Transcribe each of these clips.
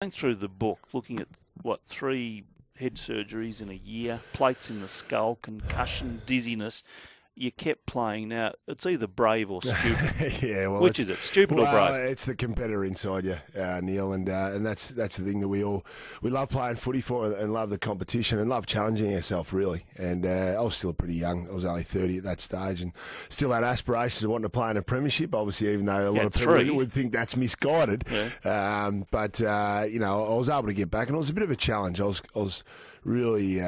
Going through the book, looking at, what, 3 head surgeries in a year, plates in the skull, concussion, dizziness. You kept playing. Now, it's either brave or stupid. Yeah, well, Which is it, stupid or brave? It's the competitor inside you, Neil, and that's the thing that we love playing footy for, and love the competition and love challenging ourselves, really. And I was still pretty young. I was only 30 at that stage, and still had aspirations of wanting to play in a premiership. Obviously, even though a lot of people would think that's misguided. Yeah. But I was able to get back, and it was a bit of a challenge. I was really.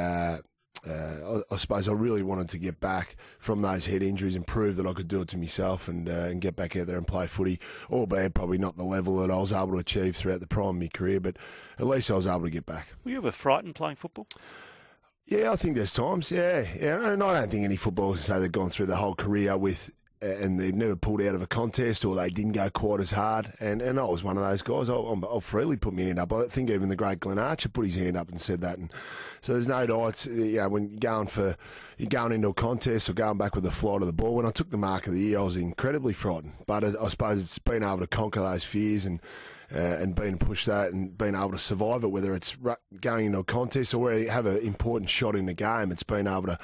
I suppose I really wanted to get back from those head injuries and prove that I could do it to myself and get back out there and play footy, albeit probably not the level that I was able to achieve throughout the prime of my career, but at least I was able to get back. Were you ever frightened playing football? Yeah, I think there's times, yeah. And I don't think any footballers can say they've gone through their whole career with and they've never pulled out of a contest or they didn't go quite as hard. And I was one of those guys. I'll freely put my hand up. I think even the great Glenn Archer put his hand up and said that. And so there's no doubt, when you're going into a contest or going back with the flight of the ball. When I took the mark of the year, I was incredibly frightened. But I suppose it's being able to conquer those fears and being pushed that and being able to survive it, whether it's going into a contest or where you have an important shot in the game, it's being able to,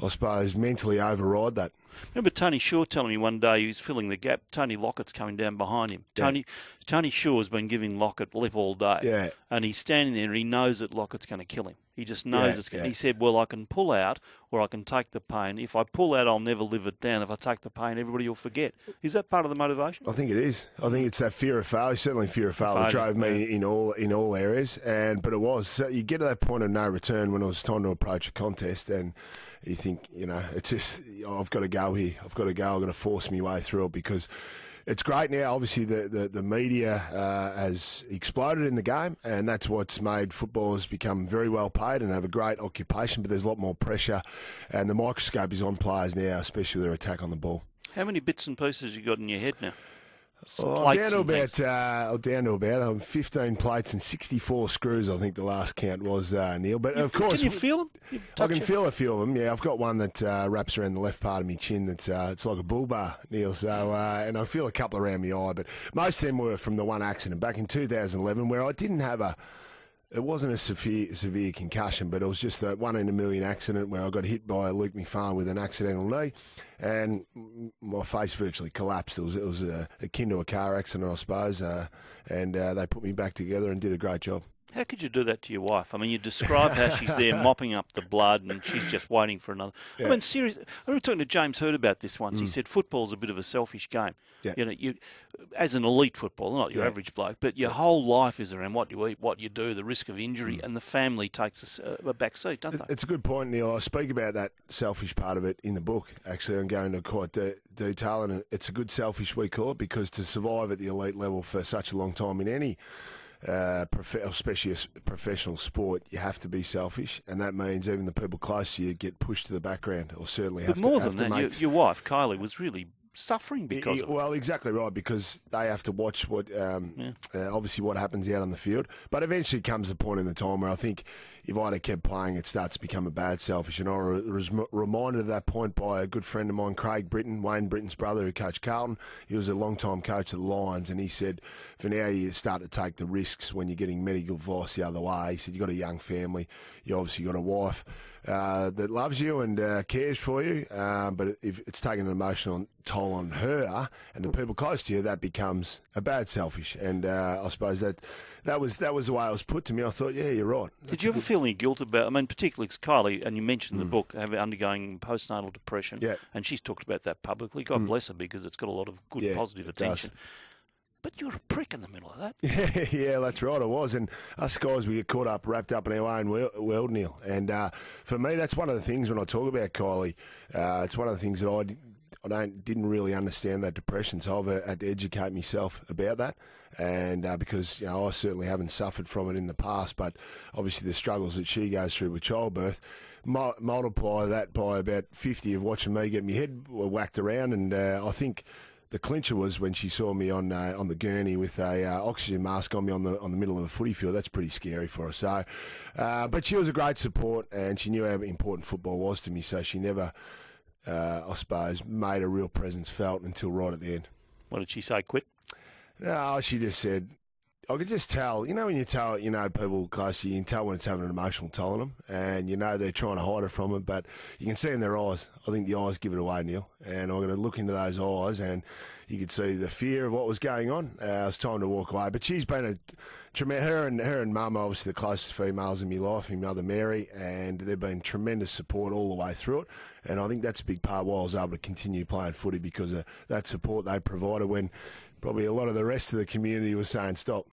I suppose, mentally override that. Remember Tony Shaw telling me one day he was filling the gap. Tony Lockett's coming down behind him. Yeah. Tony Shaw's been giving Lockett lip all day. Yeah. And he's standing there and he knows that Lockett's going to kill him. He just knows it's going to. Yeah. He said, well, I can pull out or I can take the pain. If I pull out, I'll never live it down. If I take the pain, everybody will forget. Is that part of the motivation? I think it is. I think it's that fear of failure, certainly fear of failure that drove me in all areas. But it was. So you get to that point of no return when it was time to approach a contest and you think, it's just, I've got to go here. I've got to go. I've got to force my way through it because it's great now. Obviously, the media has exploded in the game, and that's what's made footballers become very well paid and have a great occupation, but there's a lot more pressure, and the microscope is on players now, especially their attack on the ball. How many bits and pieces you got in your head now? I'm down to about 15 plates and 64 screws, I think the last count was, Neil. But of course, can you feel them? I can feel a few of them. Yeah, I've got one that wraps around the left part of my chin. That's it's like a bull bar, Neil. So and I feel a couple around my eye. But most of them were from the one accident back in 2011, where I didn't have it wasn't a severe concussion, but it was just a 1 in a million accident where I got hit by Luke McFarlane with an accidental knee, and my face virtually collapsed. It was akin to a car accident, I suppose, and they put me back together and did a great job. How could you do that to your wife? I mean, you described how she's there mopping up the blood and she's just waiting for another. Yeah. I mean, seriously, I remember talking to James Hurd about this once. He said football's a bit of a selfish game. Yeah. You as an elite footballer, not your average bloke, but your whole life is around what you eat, what you do, the risk of injury, and the family takes a back seat, don't they? It's a good point, Neil. I speak about that selfish part of it in the book. Actually, I'm going into quite detail, and it's a good selfish, we call it, because to survive at the elite level for such a long time in any especially a professional sport, you have to be selfish, and that means even the people close to you get pushed to the background, or certainly have to. But more than that, your wife Kylie was really suffering because of it. Well, exactly right, because they have to watch what obviously what happens out on the field. But eventually comes the point in the time where I think if I'd have kept playing, it starts to become a bad selfish. And I was reminded of that point by a good friend of mine, Craig Britton, Wayne Britton's brother, who coached Carlton. He was a long-time coach of the Lions, and he said, for now you start to take the risks when you're getting medical advice the other way. He said, you've got a young family, you obviously got a wife that loves you and cares for you, but if it's taking an emotional toll on her and the people close to you, that becomes a bad selfish. And I suppose that was the way it was put to me. I thought, yeah, you're right. Did you ever feel any guilt about? I mean, particularly Kylie, and you mentioned in the book, undergoing postnatal depression, and she's talked about that publicly. God bless her, because it's got a lot of good, positive attention. But you're a prick in the middle of that. Yeah, that's right, I was. And us guys, we get wrapped up in our own world, Neil. And for me, that's one of the things when I talk about Kylie, it's one of the things that I didn't really understand that depression, so I've had to educate myself about that. And because I certainly haven't suffered from it in the past, but obviously the struggles that she goes through with childbirth, multiply that by about 50 of watching me get my head whacked around. And I think the clincher was when she saw me on the gurney with a oxygen mask on me on the middle of a footy field. That's pretty scary for her. So, but she was a great support, and she knew how important football was to me. So she never, I suppose, made a real presence felt until right at the end. What did she say? Quit? No, she just said, I could just tell, when you tell, people close to you, you can tell when it's having an emotional toll on them, and they're trying to hide it from it, but you can see in their eyes. I think the eyes give it away, Neil, and I'm going to look into those eyes, and you could see the fear of what was going on. It was time to walk away, but she's been her and Mum are obviously the closest females in my life, my mother Mary, and they've been tremendous support all the way through it, and I think that's a big part why I was able to continue playing footy, because of that support they provided when probably a lot of the rest of the community was saying stop.